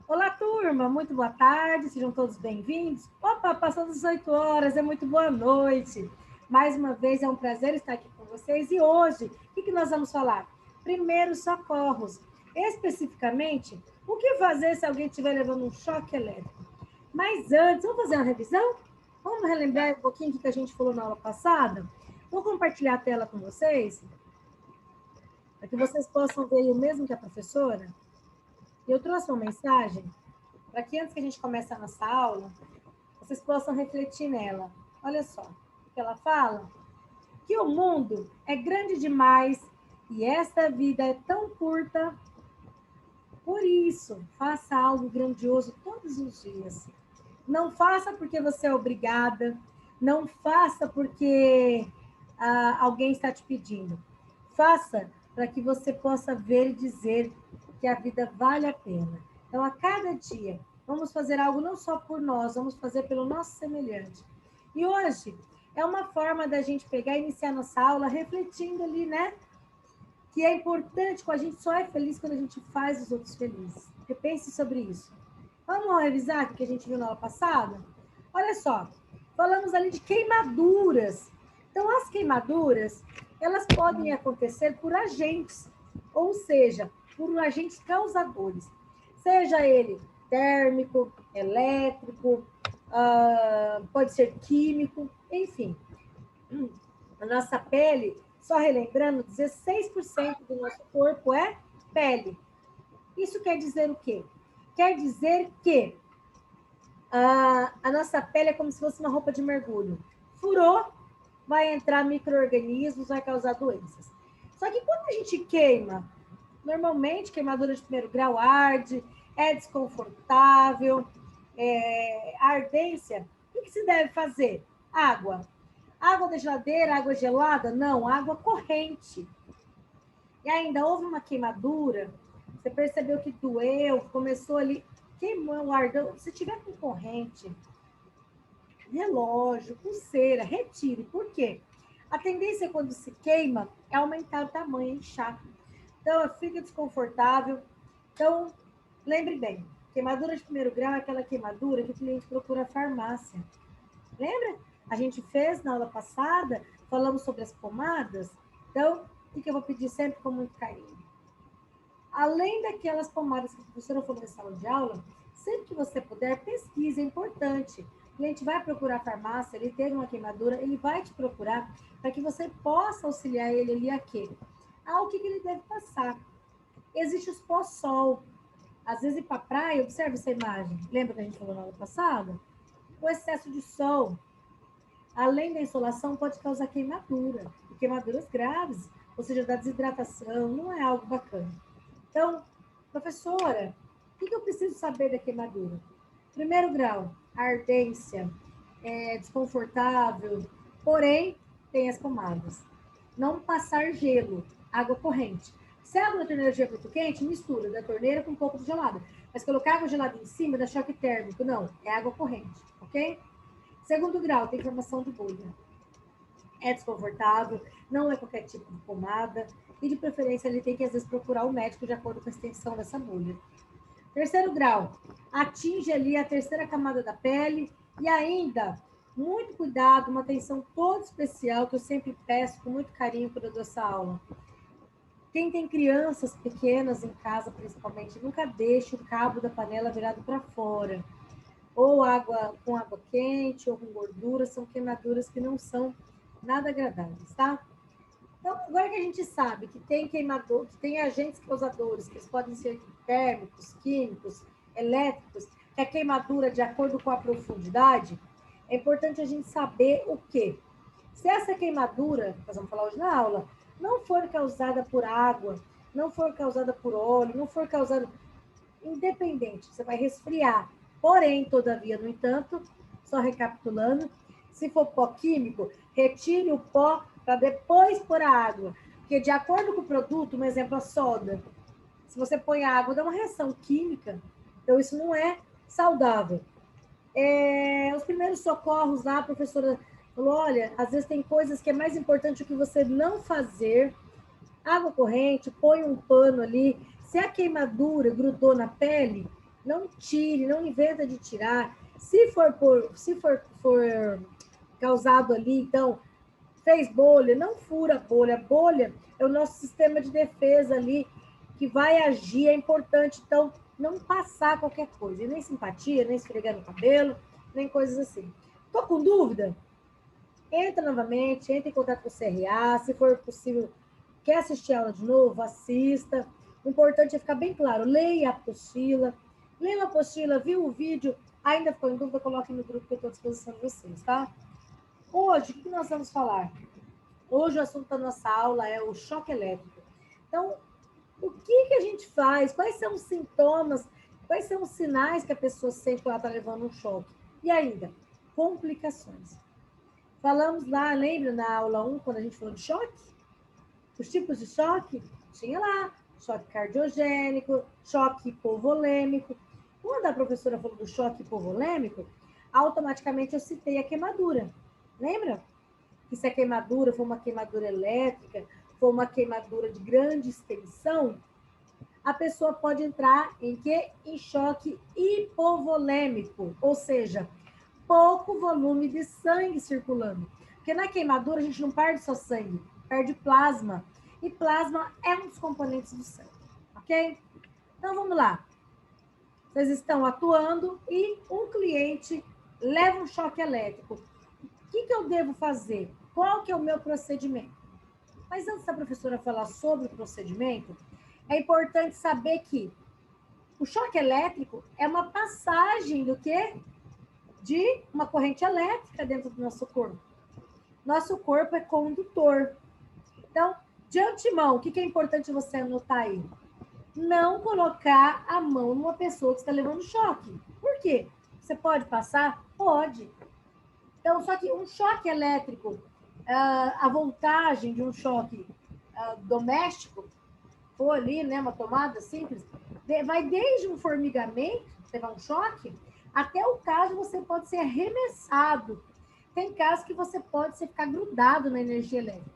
Olá, turma, muito boa tarde, sejam todos bem-vindos. Opa, passou das 18 horas, é muito boa noite. Mais uma vez, é um prazer estar aqui com vocês. E hoje, o que nós vamos falar? Primeiros socorros. Especificamente, o que fazer se alguém estiver levando um choque elétrico? Mas antes, vamos fazer uma revisão? Vamos relembrar um pouquinho do que a gente falou na aula passada? Vou compartilhar a tela com vocês, para que vocês possam ver o mesmo que a professora. Eu trouxe uma mensagem para que antes que a gente comece a nossa aula, vocês possam refletir nela. Olha só, o que ela fala? Que o mundo é grande demais e esta vida é tão curta. Por isso, faça algo grandioso todos os dias. Não faça porque você é obrigada, não faça porque alguém está te pedindo. Faça para que você possa ver e dizer que a vida vale a pena. Então, a cada dia, vamos fazer algo não só por nós, vamos fazer pelo nosso semelhante. E hoje é uma forma da gente pegar e iniciar nossa aula refletindo ali, né? Que é importante, que a gente só é feliz quando a gente faz os outros felizes. Repense sobre isso. Vamos revisar o que a gente viu na aula passada? Olha só, falamos ali de queimaduras. Então, as queimaduras, elas podem acontecer por agentes, ou seja, por agentes causadores. Seja ele térmico, elétrico, pode ser químico, enfim. A nossa pele, só relembrando, 16% do nosso corpo é pele. Isso quer dizer o quê? Quer dizer que a nossa pele é como se fosse uma roupa de mergulho. Furou, vai entrar micro-organismos, vai causar doenças. Só que quando a gente queima, normalmente queimadura de primeiro grau arde, é desconfortável, ardência, o que se deve fazer? Água. Água da geladeira, água gelada? Não, água corrente. E ainda houve uma queimadura, você percebeu que doeu, começou ali, queimou o ardão. Se tiver com corrente, relógio, pulseira, retire. Por quê? A tendência quando se queima é aumentar o tamanho, inchar. Então, fica desconfortável. Então, lembre bem, queimadura de primeiro grau é aquela queimadura que o cliente procura a farmácia. Lembra? A gente fez na aula passada, falamos sobre as pomadas. Então, o que eu vou pedir sempre com muito carinho? Além daquelas pomadas que a professora falou na sala de aula, sempre que você puder, pesquise, é importante. O cliente vai procurar a farmácia, ele teve uma queimadura, ele vai te procurar para que você possa auxiliar ele ali a quê? O que ele deve passar. Existe os pós-sol. Às vezes ir para a praia, observe essa imagem. Lembra que a gente falou na aula passada? O excesso de sol, além da insolação, pode causar queimadura. E queimaduras graves, ou seja, da desidratação, não é algo bacana. Então, professora, o que eu preciso saber da queimadura? Primeiro grau, ardência, desconfortável, porém, tem as pomadas. Não passar gelo, água corrente. Se a água da torneira estiver muito quente, mistura da torneira com um pouco de gelada. Mas colocar água gelada em cima dá choque térmico. Não, é água corrente, ok? Segundo grau, tem formação de bolha. É desconfortável, não é qualquer tipo de pomada, e de preferência ele tem que às vezes procurar o médico de acordo com a extensão dessa bolha. Terceiro grau, atinge ali a terceira camada da pele e ainda, muito cuidado, uma atenção toda especial que eu sempre peço com muito carinho quando eu dou essa aula. Quem tem crianças pequenas em casa, principalmente, nunca deixe o cabo da panela virado para fora. Ou água com água quente, ou com gordura, são queimaduras que não são nada agradáveis, tá? Então, agora que a gente sabe que tem queimador, que tem agentes causadores, que eles podem ser térmicos, químicos, elétricos, que a queimadura, de acordo com a profundidade, é importante a gente saber o quê? Se essa queimadura, nós vamos falar hoje na aula, não for causada por água, não for causada por óleo, não for causada independente, você vai resfriar. Porém, todavia, no entanto, só recapitulando, se for pó químico, retire o pó para depois pôr a água. Porque, de acordo com o produto, um exemplo, a soda, se você põe a água, dá uma reação química, então isso não é saudável. Os primeiros socorros lá, a professora falou, olha, às vezes tem coisas que é mais importante o que você não fazer. Água corrente, põe um pano ali. Se a queimadura grudou na pele, Não tire, não inventa de tirar. Se for causado ali, então, fez bolha, não fura a bolha. A bolha é o nosso sistema de defesa ali que vai agir, é importante, então, não passar qualquer coisa, e nem simpatia, nem esfregar no cabelo, nem coisas assim. Tô com dúvida? Entra novamente, entra em contato com o CRA, se for possível, quer assistir a aula de novo, assista. O importante é ficar bem claro, leia a apostila, viu o vídeo, ainda ficou em dúvida, coloque no grupo que eu estou à disposição de vocês, tá? Hoje, o que nós vamos falar? Hoje o assunto da nossa aula é o choque elétrico. Então, o que a gente faz? Quais são os sintomas? Quais são os sinais que a pessoa sente quando ela está levando um choque? E ainda, complicações. Falamos lá, lembra na aula 1, quando a gente falou de choque? Os tipos de choque? Tinha lá, choque cardiogênico, choque hipovolêmico. Quando a professora falou do choque hipovolêmico, automaticamente eu citei a queimadura. Lembra? Que se a queimadura for uma queimadura elétrica, for uma queimadura de grande extensão, a pessoa pode entrar em quê? Em choque hipovolêmico, ou seja, pouco volume de sangue circulando. Porque na queimadura a gente não perde só sangue, perde plasma. E plasma é um dos componentes do sangue, ok? Então vamos lá. Vocês estão atuando e um cliente leva um choque elétrico. O que eu devo fazer? Qual que é o meu procedimento? Mas antes da professora falar sobre o procedimento, é importante saber que o choque elétrico é uma passagem do quê? De uma corrente elétrica dentro do nosso corpo. Nosso corpo é condutor. Então, de antemão, o que é importante você anotar aí? Não colocar a mão numa pessoa que está levando choque. Por quê? Você pode passar? Pode. Então, só que um choque elétrico, a voltagem de um choque doméstico, for ali, né, uma tomada simples, vai desde um formigamento, levar um choque, até o caso você pode ser arremessado. Tem casos que você pode ficar grudado na energia elétrica.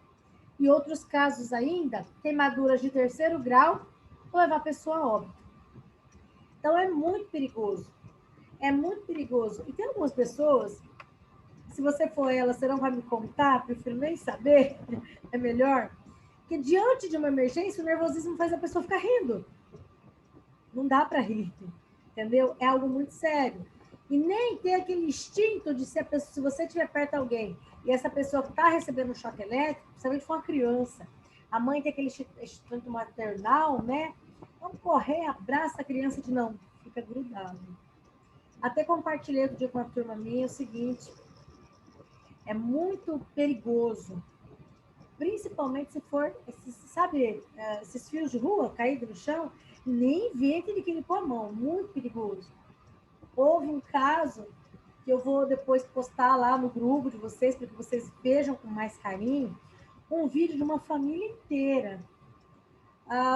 E outros casos ainda, queimaduras de 3º grau, levar a pessoa a óbito. Então, é muito perigoso. É muito perigoso. E tem algumas pessoas, se você for ela, você não vai me contar, prefiro nem saber, é melhor, que diante de uma emergência, o nervosismo faz a pessoa ficar rindo. Não dá para rir, entendeu? É algo muito sério. E nem ter aquele instinto de se você estiver perto de alguém e essa pessoa está recebendo um choque elétrico, principalmente for uma criança, a mãe tem aquele instinto maternal, né? Vamos correr, abraça a criança de não, fica grudado. Até compartilhei outro dia com uma turma minha o seguinte, é muito perigoso, principalmente se for, sabe, esses fios de rua caídos no chão, nem invente de que ele pôr a mão, muito perigoso. Houve um caso que eu vou depois postar lá no grupo de vocês, para que vocês vejam com mais carinho, um vídeo de uma família inteira.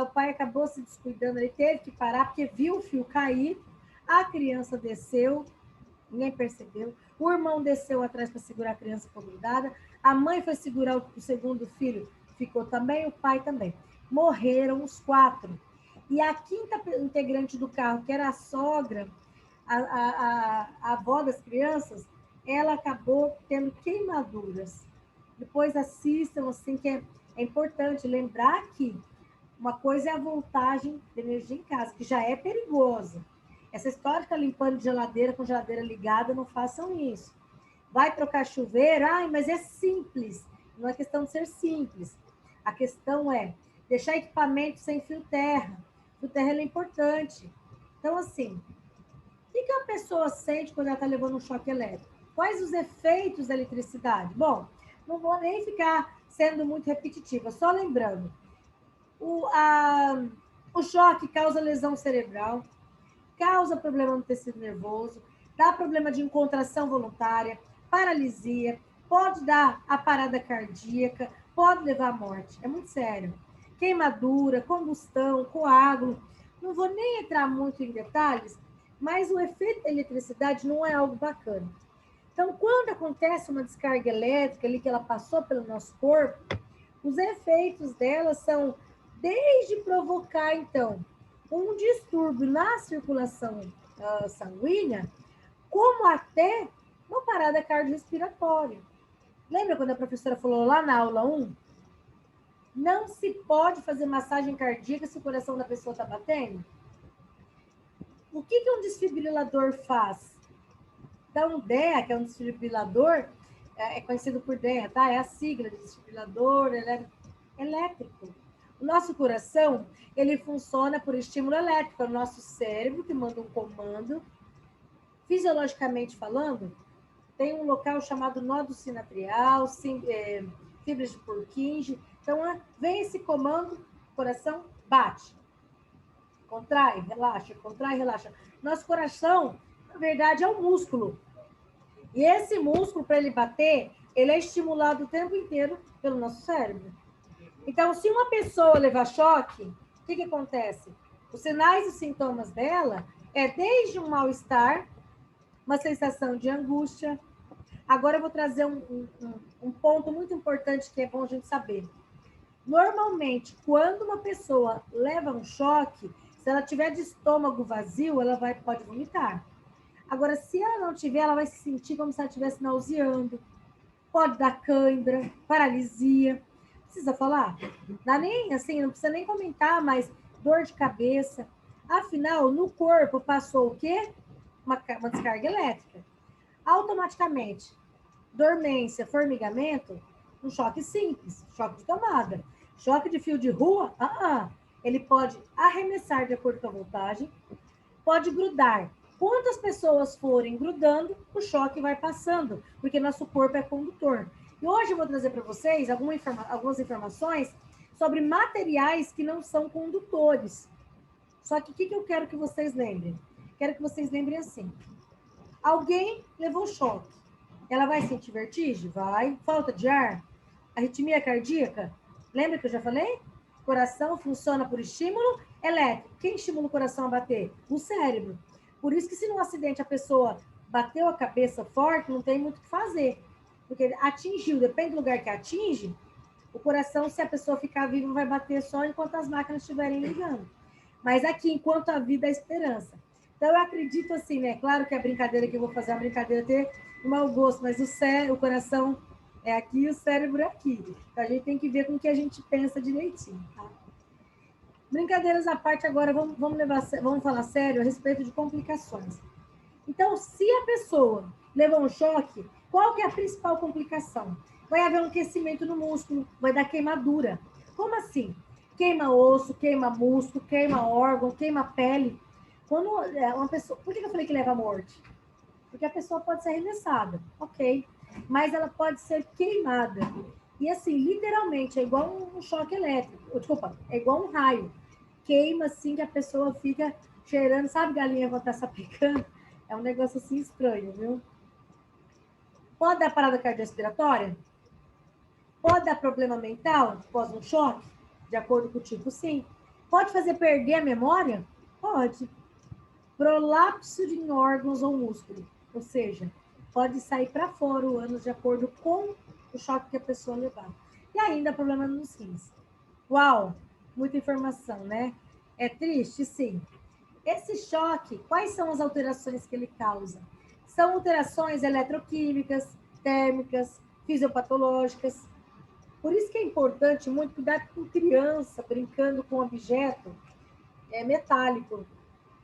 O pai acabou se descuidando, ele teve que parar porque viu o fio cair, a criança desceu, ninguém percebeu, o irmão desceu atrás para segurar a criança grudada, a mãe foi segurar o segundo filho, ficou também, o pai também. Morreram os 4. E a 5ª integrante do carro, que era a sogra, a avó das crianças, ela acabou tendo queimaduras. Depois assistam, assim, que é importante lembrar que uma coisa é a voltagem de energia em casa, que já é perigosa. Essa história de ficar limpando de geladeira com geladeira ligada, não façam isso. Vai trocar chuveiro? Ai, mas é simples. Não é questão de ser simples. A questão é deixar equipamento sem fio terra. Fio terra é importante. Então, assim, o que a pessoa sente quando ela está levando um choque elétrico? Quais os efeitos da eletricidade? Bom, não vou nem ficar sendo muito repetitiva, só lembrando. O choque causa lesão cerebral, causa problema no tecido nervoso, dá problema de incontração voluntária, paralisia, pode dar a parada cardíaca, pode levar à morte. É muito sério. Queimadura, combustão, coágulo. Não vou nem entrar muito em detalhes, mas o efeito da eletricidade não é algo bacana. Então, quando acontece uma descarga elétrica ali que ela passou pelo nosso corpo, os efeitos dela são desde provocar, então, um distúrbio na circulação sanguínea, como até uma parada cardiorrespiratória. Lembra quando a professora falou lá na aula 1? Não se pode fazer massagem cardíaca se o coração da pessoa está batendo? O que um desfibrilador faz? Então, o DEA, que é um desfibrilador, é conhecido por DEA, tá? É a sigla de desfibrilador elétrico. O nosso coração, ele funciona por estímulo elétrico. É o nosso cérebro que manda um comando. Fisiologicamente falando, tem um local chamado nódulo sinatrial, fibras de Purkinje. Então, vem esse comando, o coração bate. Contrai, relaxa. Nosso coração, na verdade, é um músculo. E esse músculo, para ele bater, ele é estimulado o tempo inteiro pelo nosso cérebro. Então, se uma pessoa levar choque, o que acontece? Os sinais e sintomas dela é desde um mal-estar, uma sensação de angústia. Agora eu vou trazer um ponto muito importante que é bom a gente saber. Normalmente, quando uma pessoa leva um choque, se ela tiver de estômago vazio, ela pode vomitar. Agora, se ela não tiver, ela vai se sentir como se ela estivesse nauseando. Pode dar cãibra, paralisia. Precisa falar? Dá nem, assim, não precisa nem comentar, mas dor de cabeça. Afinal, no corpo passou o quê? Uma descarga elétrica. Automaticamente, dormência, formigamento, um choque simples, choque de tomada. Choque de fio de rua, ele pode arremessar de acordo com a voltagem, pode grudar. Quantas pessoas forem grudando, o choque vai passando, porque nosso corpo é condutor. E hoje eu vou trazer para vocês algumas informações sobre materiais que não são condutores. Só que o que eu quero que vocês lembrem? Quero que vocês lembrem assim. Alguém levou choque. Ela vai sentir vertigem? Vai. Falta de ar? Arritmia cardíaca? Lembra que eu já falei? O coração funciona por estímulo elétrico. Quem estimula o coração a bater? O cérebro. Por isso que se num acidente a pessoa bateu a cabeça forte, não tem muito o que fazer. Porque atingiu, depende do lugar que atinge, o coração, se a pessoa ficar viva, vai bater só enquanto as máquinas estiverem ligando. Mas aqui, enquanto a vida, é a esperança. Então, eu acredito assim, né? Claro que a brincadeira que eu vou fazer é uma brincadeira ter um mau gosto, mas o coração é aqui e o cérebro é aqui. Então, a gente tem que ver com o que a gente pensa direitinho, tá? Brincadeiras à parte, agora vamos falar sério a respeito de complicações. Então, se a pessoa levou um choque, qual que é a principal complicação? Vai haver um aquecimento no músculo, vai dar queimadura. Como assim? Queima osso, queima músculo, queima órgão, queima pele. Quando uma pessoa... Por que eu falei que leva à morte? Porque a pessoa pode ser arremessada, ok. Mas ela pode ser queimada. E assim, literalmente, é igual um choque elétrico. Desculpa, é igual um raio. Queima assim que a pessoa fica cheirando, sabe galinha quando tá sapecando? É um negócio assim estranho, viu? Pode dar parada cardiorrespiratória? Pode dar problema mental após um choque? De acordo com o tipo, sim. Pode fazer perder a memória? Pode. Prolapso em órgãos ou músculo. Ou seja, pode sair para fora o ânus de acordo com o choque que a pessoa levar. E ainda problema nos rins. Uau! Muita informação, né? É triste? Sim. Esse choque, quais são as alterações que ele causa? São alterações eletroquímicas, térmicas, fisiopatológicas. Por isso que é importante muito cuidar com criança brincando com objeto metálico.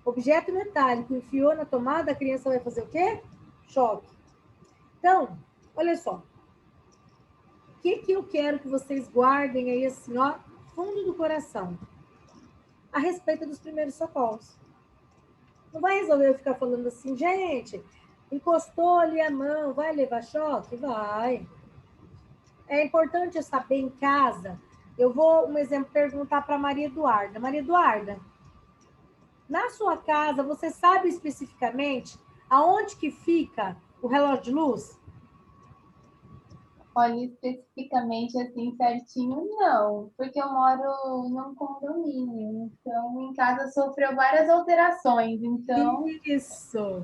Objeto metálico enfiou na tomada, a criança vai fazer o quê? Choque. Então, olha só. O que eu quero que vocês guardem aí assim, ó, fundo do coração? A respeito dos primeiros socorros. Não vai resolver eu ficar falando assim, gente, encostou ali a mão, vai levar choque? Vai. É importante eu saber em casa. Eu vou, um exemplo, perguntar para Maria Eduarda. Maria Eduarda, na sua casa, você sabe especificamente aonde que fica o relógio de luz? Olha, especificamente assim, certinho, não, porque eu moro num condomínio, então em casa sofreu várias alterações, então... Isso,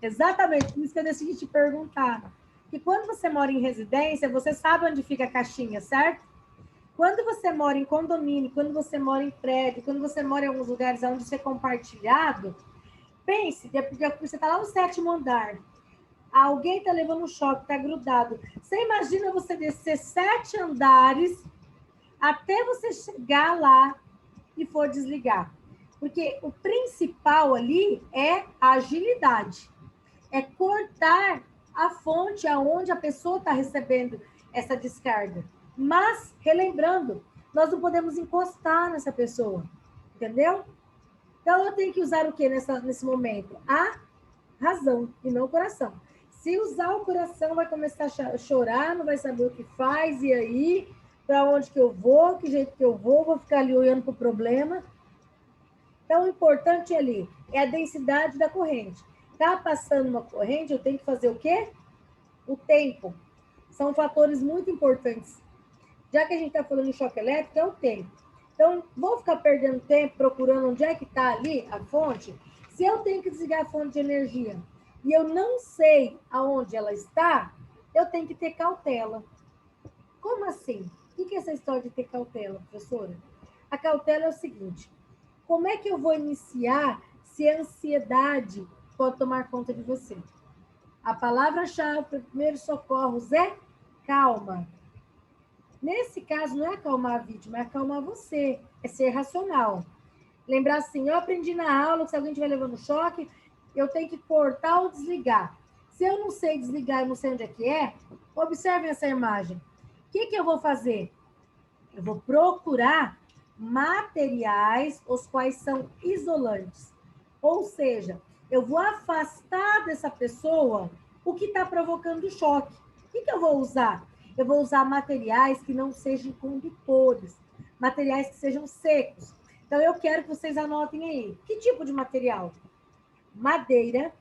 exatamente, por isso que eu decidi te perguntar. Que quando você mora em residência, você sabe onde fica a caixinha, certo? Quando você mora em condomínio, quando você mora em prédio, quando você mora em alguns lugares onde isso é compartilhado, pense, você está lá no 7º andar, alguém está levando um choque, está grudado. Você imagina você descer 7 andares até você chegar lá e for desligar. Porque o principal ali é a agilidade. É cortar a fonte aonde a pessoa está recebendo essa descarga. Mas, relembrando, nós não podemos encostar nessa pessoa. Entendeu? Então, eu tenho que usar o que nesse momento? A razão e não o coração. Se usar o coração, vai começar a chorar, não vai saber o que faz, e aí, para onde que eu vou, que jeito que eu vou ficar ali olhando para o problema. Então, o importante ali é a densidade da corrente. Está passando uma corrente, eu tenho que fazer o quê? O tempo. São fatores muito importantes. Já que a gente está falando em choque elétrico, é o tempo. Então, vou ficar perdendo tempo procurando onde é que está ali a fonte. Se eu tenho que desligar a fonte de energia e eu não sei aonde ela está, eu tenho que ter cautela. Como assim? O que é essa história de ter cautela, professora? A cautela é o seguinte: como é que eu vou iniciar se a ansiedade pode tomar conta de você? A palavra-chave para primeiros socorros é calma. Nesse caso, não é acalmar a vítima, é acalmar você, é ser racional. Lembrar assim, eu aprendi na aula que se alguém estiver levando choque, eu tenho que cortar ou desligar. Se eu não sei desligar e não sei onde é que é, observem essa imagem. O que eu vou fazer? Eu vou procurar materiais os quais são isolantes. Ou seja, eu vou afastar dessa pessoa o que está provocando o choque. O que eu vou usar? Eu vou usar materiais que não sejam condutores, materiais que sejam secos. Então, eu quero que vocês anotem aí. Que tipo de material? Madeira,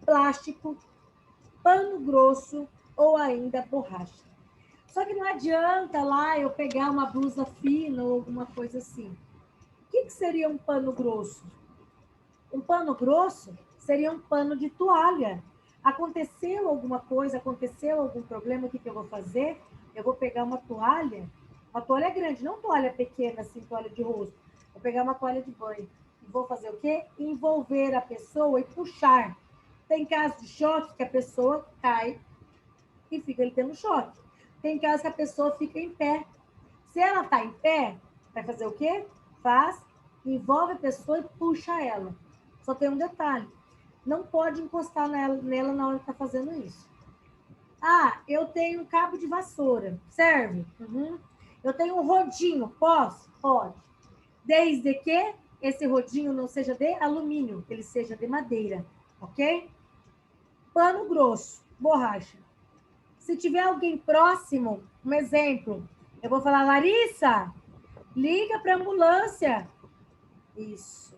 plástico, pano grosso ou ainda borracha. Só que não adianta lá eu pegar uma blusa fina ou alguma coisa assim. O que seria um pano grosso? Um pano grosso seria um pano de toalha. Aconteceu alguma coisa, aconteceu algum problema, o que eu vou fazer? Eu vou pegar uma toalha grande, não toalha pequena, assim, toalha de rosto. Vou pegar uma toalha de banho. E vou fazer o quê? Envolver a pessoa e puxar. Tem casos de choque que a pessoa cai e fica ali tendo choque. Tem casos que a pessoa fica em pé. Se ela está em pé, vai fazer o quê? Envolve a pessoa e puxa ela. Só tem um detalhe. Não pode encostar nela na hora que está fazendo isso. Ah, eu tenho um cabo de vassoura. Serve? Uhum. Eu tenho um rodinho. Posso? Pode. Desde que esse rodinho não seja de alumínio, ele seja de madeira. Ok? Pano grosso, borracha. Se tiver alguém próximo, um exemplo, eu vou falar, Larissa, liga para a ambulância. Isso.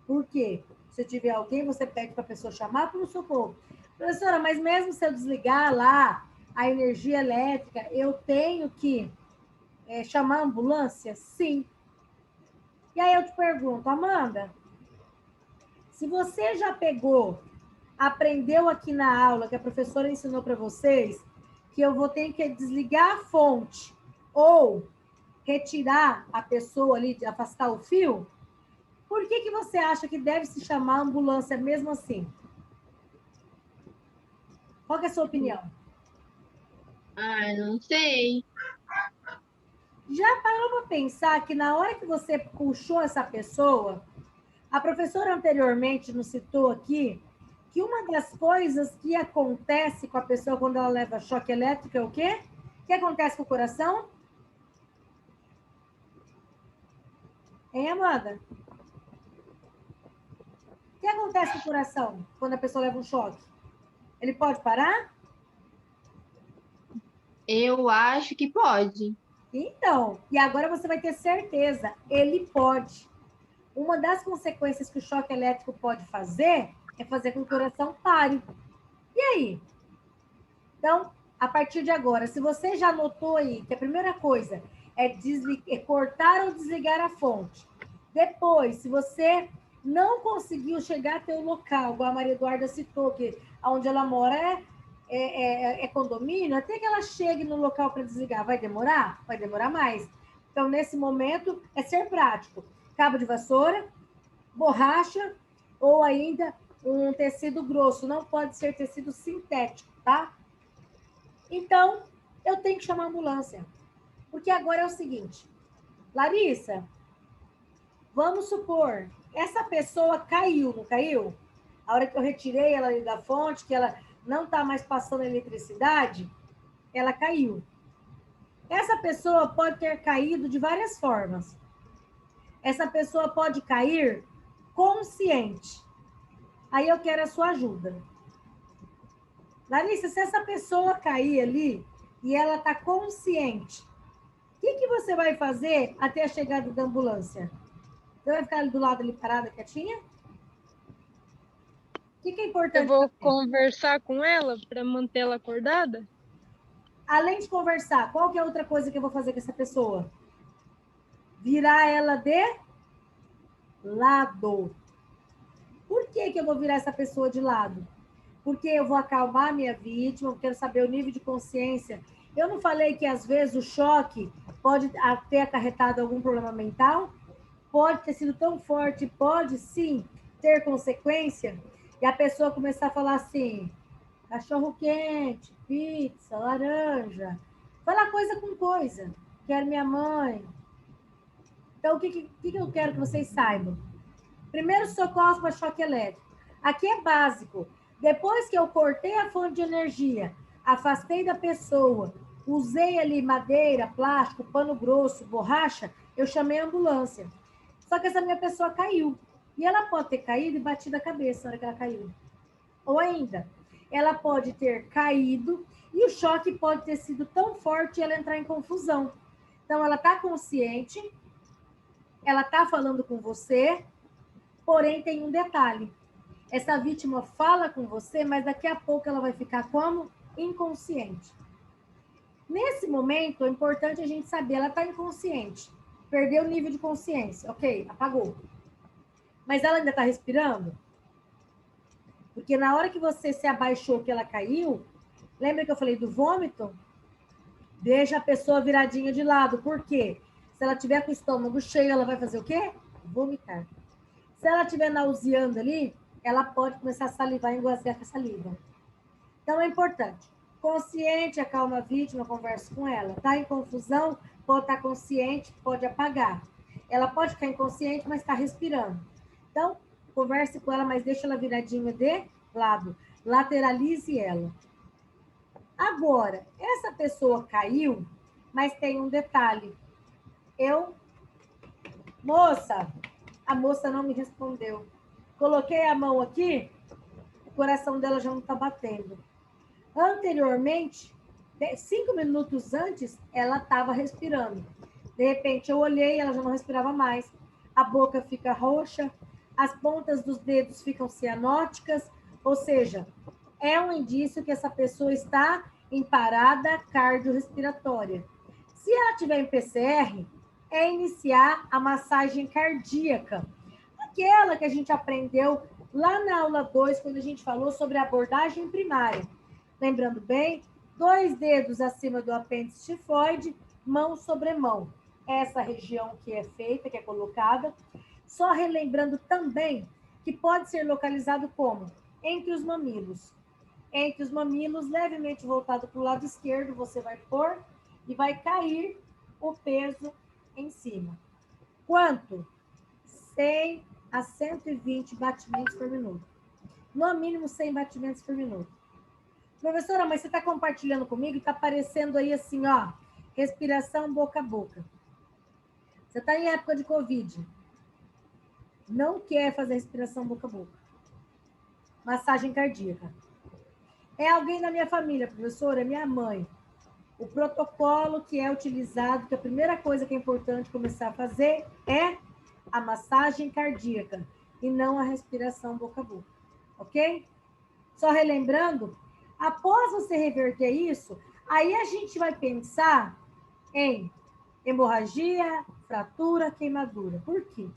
Por quê? Se tiver alguém, você pede para a pessoa chamar para o socorro. Professora, mas mesmo se eu desligar lá a energia elétrica, eu tenho que chamar a ambulância? Sim. E aí eu te pergunto, Amanda, se você já aprendeu aqui na aula, que a professora ensinou para vocês, que eu vou ter que desligar a fonte ou retirar a pessoa ali, afastar o fio, por que você acha que deve se chamar ambulância mesmo assim? Qual que é a sua opinião? Ah, não sei. Já parou para pensar que na hora que você puxou essa pessoa, a professora anteriormente nos citou aqui que uma das coisas que acontece com a pessoa quando ela leva choque elétrico é o quê? O que acontece com o coração? Hein, Amanda? O que acontece com o coração quando a pessoa leva um choque? Ele pode parar? Eu acho que pode. Então, e agora você vai ter certeza, ele pode. Uma das consequências que o choque elétrico pode fazer é fazer com que o coração pare. E aí? Então, a partir de agora, se você já notou aí que a primeira coisa é cortar ou desligar a fonte. Depois, se você não conseguiu chegar até o local, igual a Maria Eduarda citou, que onde ela mora é condomínio, até que ela chegue no local para desligar, vai demorar? Vai demorar mais. Então, nesse momento, é ser prático. Cabo de vassoura, borracha ou ainda um tecido grosso. Não pode ser tecido sintético, tá? Então, eu tenho que chamar a ambulância. Porque agora é o seguinte, Larissa, vamos supor, essa pessoa caiu, não caiu? A hora que eu retirei ela ali da fonte, que ela não está mais passando eletricidade, ela caiu. Essa pessoa pode ter caído de várias formas. Essa pessoa pode cair consciente. Aí eu quero a sua ajuda. Larissa, se essa pessoa cair ali e ela está consciente, o que você vai fazer até a chegada da ambulância? Você vai ficar ali do lado ali parada, quietinha? O que é importante? Eu vou conversar com ela para manter ela acordada? Além de conversar, qual que é outra coisa que eu vou fazer com essa pessoa? Virar ela de lado. Por que eu vou virar essa pessoa de lado? Porque eu vou acalmar a minha vítima, eu quero saber o nível de consciência. Eu não falei que, às vezes, o choque pode ter acarretado algum problema mental? Pode ter sido tão forte, pode, sim, ter consequência. E a pessoa começar a falar assim, cachorro quente, pizza, laranja. Falar coisa com coisa. Quero minha mãe. Então, o que eu quero que vocês saibam? Primeiro socorro para choque elétrico. Aqui é básico. Depois que eu cortei a fonte de energia, afastei da pessoa, usei ali madeira, plástico, pano grosso, borracha, eu chamei a ambulância. Só que essa minha pessoa caiu. E ela pode ter caído e batido a cabeça na hora que ela caiu. Ou ainda, ela pode ter caído e o choque pode ter sido tão forte e ela entrar em confusão. Então, ela está consciente, ela está falando com você, porém tem um detalhe. Essa vítima fala com você, mas daqui a pouco ela vai ficar como? Inconsciente. Nesse momento, é importante a gente saber, ela está inconsciente. Perdeu o nível de consciência. Ok, apagou. Mas ela ainda está respirando? Porque na hora que você se abaixou, que ela caiu, lembra que eu falei do vômito? Deixa a pessoa viradinha de lado. Por quê? Se ela tiver com o estômago cheio, ela vai fazer o quê? Vomitar. Se ela estiver nauseando ali, ela pode começar a salivar e engasgar com a saliva. Então, é importante. Consciente, acalma a vítima, conversa com ela. Está em confusão, pode estar consciente, pode apagar. Ela pode ficar inconsciente, mas está respirando. Então, converse com ela, mas deixa ela viradinha de lado. Lateralize ela. Agora, essa pessoa caiu, mas tem um detalhe. Moça, a moça não me respondeu. Coloquei a mão aqui, o coração dela já não está batendo. Anteriormente, 5 minutos antes, ela estava respirando. De repente, eu olhei, ela já não respirava mais. A boca fica roxa, as pontas dos dedos ficam cianóticas, ou seja, é um indício que essa pessoa está em parada cardiorrespiratória. Se ela tiver em PCR, é iniciar a massagem cardíaca, aquela que a gente aprendeu lá na aula 2, quando a gente falou sobre a abordagem primária. Lembrando bem, 2 dedos acima do apêndice tifoide, mão sobre mão. Essa região que é feita, que é colocada. Só relembrando também que pode ser localizado como? Entre os mamilos. Entre os mamilos, levemente voltado para o lado esquerdo, você vai pôr e vai cair o peso em cima. Quanto? 100 a 120 batimentos por minuto. No mínimo 100 batimentos por minuto. Professora, mas você está compartilhando comigo e está aparecendo aí assim, ó, respiração boca a boca. Você está em época de Covid. Não quer fazer respiração boca a boca. Massagem cardíaca. É alguém da minha família, professora, é minha mãe. O protocolo que é utilizado, que a primeira coisa que é importante começar a fazer é a massagem cardíaca e não a respiração boca a boca. Ok? Só relembrando, após você reverter isso, aí a gente vai pensar em hemorragia, fratura, queimadura. Por quê?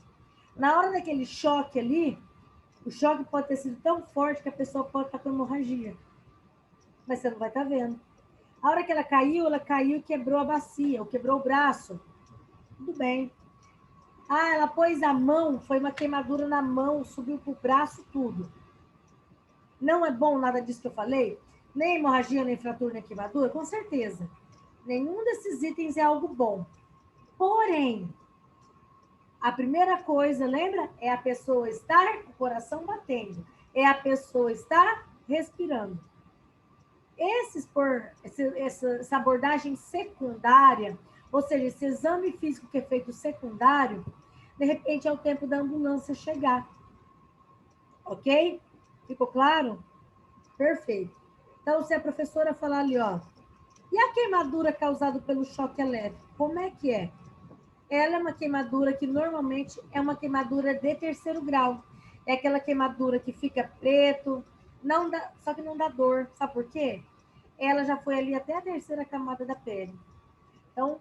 Na hora daquele choque ali, o choque pode ter sido tão forte que a pessoa pode estar com hemorragia. mas você não vai estar vendo. A hora que ela caiu e quebrou a bacia, ou quebrou o braço. Tudo bem. Ah, ela pôs a mão, foi uma queimadura na mão, subiu para o braço, tudo. Não é bom nada disso que eu falei? Nem hemorragia, nem fratura, nem queimadura? Com certeza. Nenhum desses itens é algo bom. Porém, a primeira coisa, lembra? É a pessoa estar com o coração batendo. É a pessoa estar respirando. Essa abordagem secundária, ou seja, esse exame físico que é feito secundário, de repente é o tempo da ambulância chegar. Ok? Ficou claro? Perfeito. Então, se a professora falar ali, ó, e a queimadura causada pelo choque elétrico, como é que é? Ela é uma queimadura que normalmente é uma queimadura de 3º grau. É aquela queimadura que fica preto, não dá, só que não dá dor. Sabe por quê? Ela já foi ali até a 3ª camada da pele. Então,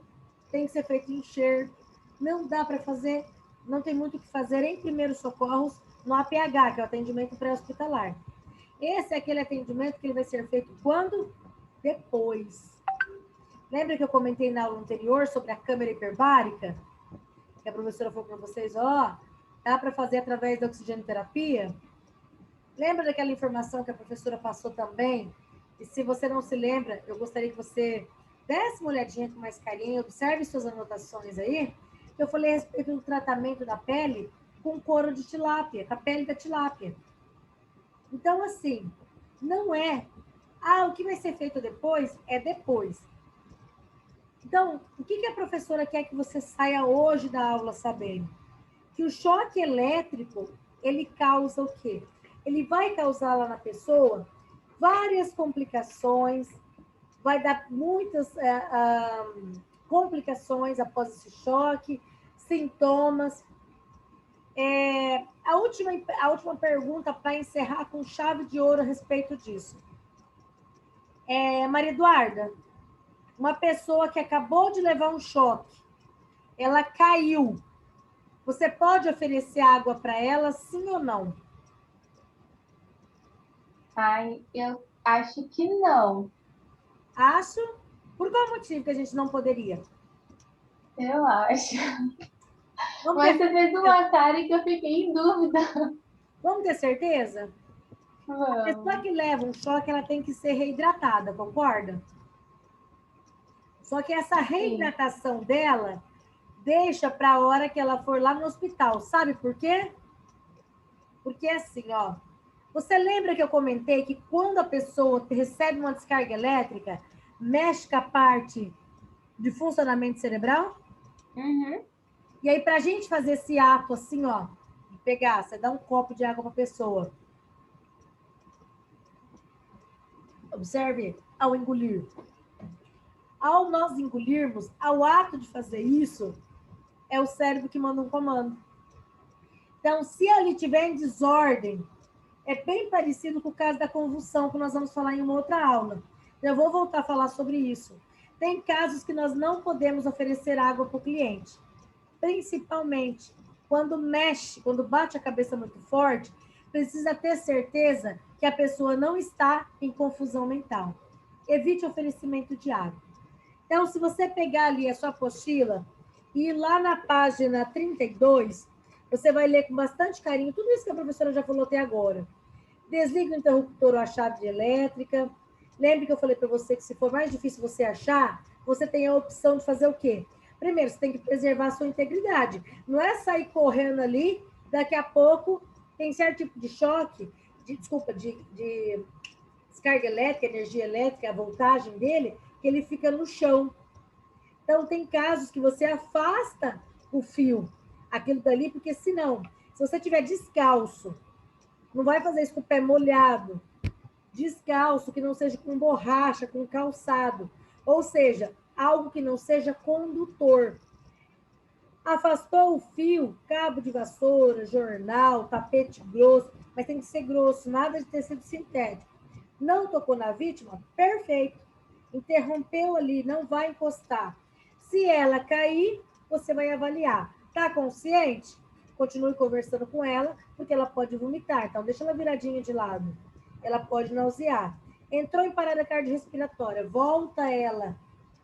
tem que ser feito enxerto. Não dá para fazer, não tem muito o que fazer em primeiros socorros no APH, que é o atendimento pré-hospitalar. Esse é aquele atendimento que ele vai ser feito quando? Depois. Lembra que eu comentei na aula anterior sobre a câmera hiperbárica? Que a professora falou para vocês, ó, dá para fazer através da oxigenoterapia? Lembra daquela informação que a professora passou também? E se você não se lembra, eu gostaria que você desse uma olhadinha com mais carinho, observe suas anotações aí, que eu falei a respeito do tratamento da pele com couro de tilápia, com a pele da tilápia. Então, assim, não é, o que vai ser feito depois é depois. Então, o que a professora quer que você saia hoje da aula sabendo? Que o choque elétrico, ele causa o quê? Ele vai causar lá na pessoa várias complicações, vai dar muitas complicações após esse choque, sintomas. A última pergunta para encerrar com chave de ouro a respeito disso. Maria Eduarda, uma pessoa que acabou de levar um choque, ela caiu, você pode oferecer água para ela, sim ou não? Ai, eu acho que não. Acho. Por qual motivo que a gente não poderia? Eu acho. Vamos Mas ter, você fez uma cara que eu fiquei em dúvida. vamos ter certeza? A pessoa Vamos. que leva um choque, ela tem que ser reidratada, concorda? Só que essa Sim. reidratação dela deixa para a hora que ela for lá no hospital. Sabe por quê? Porque assim, ó. Você lembra que eu comentei que quando a pessoa recebe uma descarga elétrica, mexe com a parte de funcionamento cerebral? Uhum. E aí, para a gente fazer esse ato assim, ó, de pegar, você dá um copo de água para a pessoa. Observe ao engolir. Ao nós engolirmos, ao ato de fazer isso, é o cérebro que manda um comando. Então, se ali tiver em desordem, é bem parecido com o caso da convulsão, que nós vamos falar em uma outra aula. Eu vou voltar a falar sobre isso. Tem casos que nós não podemos oferecer água para o cliente, principalmente quando mexe, quando bate a cabeça muito forte, precisa ter certeza que a pessoa não está em confusão mental. Evite oferecimento de água. Então, se você pegar ali a sua apostila e ir lá na página 32, você vai ler com bastante carinho tudo isso que a professora já falou até agora. Desliga o interruptor ou a chave elétrica. Lembre que eu falei para você que se for mais difícil você achar, você tem a opção de fazer o quê? Primeiro, você tem que preservar a sua integridade. Não é sair correndo ali, daqui a pouco tem certo tipo de choque, de descarga elétrica, energia elétrica, a voltagem dele, que ele fica no chão. Então, tem casos que você afasta o fio, aquilo dali, porque senão, se você estiver descalço, não vai fazer isso com o pé molhado, descalço, que não seja com borracha, com calçado, ou seja, algo que não seja condutor. Afastou o fio, cabo de vassoura, jornal, tapete grosso, mas tem que ser grosso, nada de tecido sintético. Não tocou na vítima? Perfeito. Interrompeu ali, não vai encostar. Se ela cair, você vai avaliar. Está consciente? Continue conversando com ela, porque ela pode vomitar. Então, deixa ela viradinha de lado. Ela pode nausear. Entrou em parada cardiorrespiratória, volta ela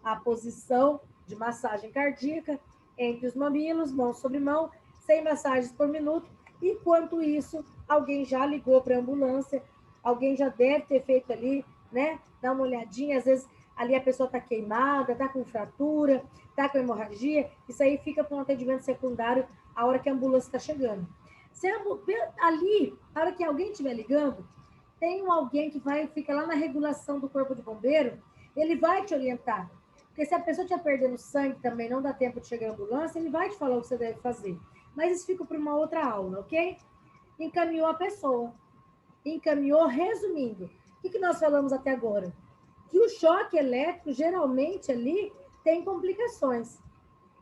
à posição de massagem cardíaca entre os mamilos, mão sobre mão, 100 massagens por minuto. Enquanto isso, alguém já ligou para a ambulância, alguém já deve ter feito ali, né? Dá uma olhadinha, às vezes ali a pessoa está queimada, está com fratura, está com hemorragia, isso aí fica para um atendimento secundário a hora que a ambulância está chegando. Ali, na hora que alguém estiver ligando, tem alguém que fica lá na regulação do corpo de bombeiro, ele vai te orientar. Porque se a pessoa estiver perdendo sangue também, não dá tempo de chegar à ambulância, ele vai te falar o que você deve fazer. Mas isso fica para uma outra aula, ok? Encaminhou a pessoa. Encaminhou, resumindo. O que nós falamos até agora? Que o choque elétrico, geralmente, ali, tem complicações.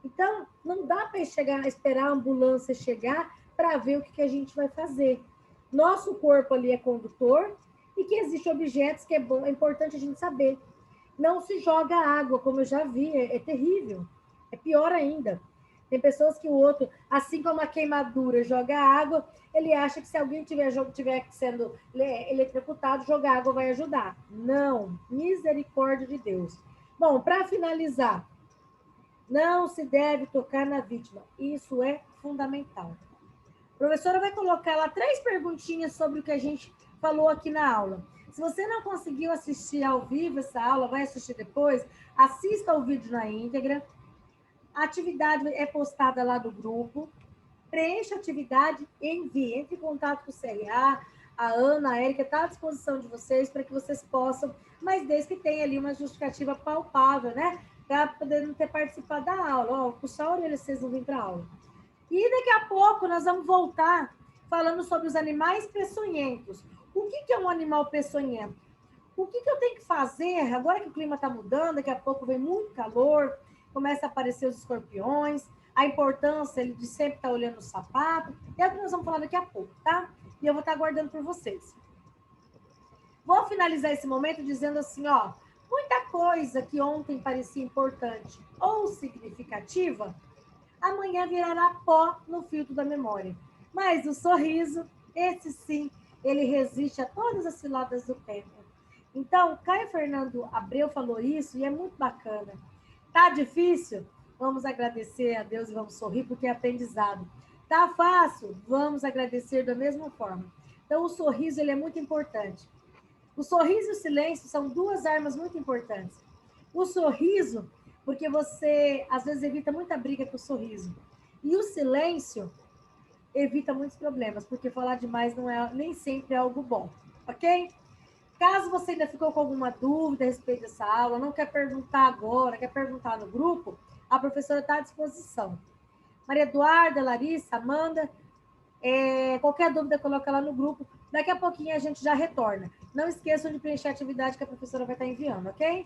Então, não dá para esperar a ambulância chegar para ver o que a gente vai fazer. Nosso corpo ali é condutor e que existem objetos que é importante a gente saber. Não se joga água, como eu já vi, é terrível. É pior ainda. Tem pessoas que o outro, assim como a queimadura, joga água, ele acha que se alguém estiver sendo eletrocutado, jogar água vai ajudar. Não, misericórdia de Deus. Bom, para finalizar, não se deve tocar na vítima. Isso é fundamental. A professora vai colocar lá 3 perguntinhas sobre o que a gente falou aqui na aula. Se você não conseguiu assistir ao vivo essa aula, vai assistir depois, assista o vídeo na íntegra. A atividade é postada lá do grupo. Preencha a atividade e envie. Entre em contato com o CRA, a Ana, a Érica, está à disposição de vocês para que vocês possam, mas desde que tenha ali uma justificativa palpável, né? Para poder não ter participado da aula. Ó, puxar a orelha, vocês não vêm para a aula. E daqui a pouco nós vamos voltar falando sobre os animais peçonhentos. O que é um animal peçonhento? O que eu tenho que fazer agora que o clima está mudando, daqui a pouco vem muito calor, começa a aparecer os escorpiões, a importância de sempre estar olhando o sapato. É o que nós vamos falar daqui a pouco, tá? E eu vou estar aguardando por vocês. Vou finalizar esse momento dizendo assim, ó, muita coisa que ontem parecia importante ou significativa, amanhã virará pó no filtro da memória. Mas o sorriso, esse sim, ele resiste a todas as ciladas do tempo. Então, Caio Fernando Abreu falou isso e é muito bacana. Tá difícil? Vamos agradecer a Deus e vamos sorrir porque é aprendizado. Tá fácil? Vamos agradecer da mesma forma. Então, o sorriso ele é muito importante. O sorriso e o silêncio são 2 armas muito importantes. O sorriso, porque você, às vezes, evita muita briga com o sorriso. E o silêncio evita muitos problemas, porque falar demais nem sempre é algo bom, ok? Caso você ainda ficou com alguma dúvida a respeito dessa aula, não quer perguntar agora, quer perguntar no grupo, a professora está à disposição. Maria Eduarda, Larissa, Amanda, qualquer dúvida, coloca lá no grupo. Daqui a pouquinho a gente já retorna. Não esqueçam de preencher a atividade que a professora vai estar enviando, ok?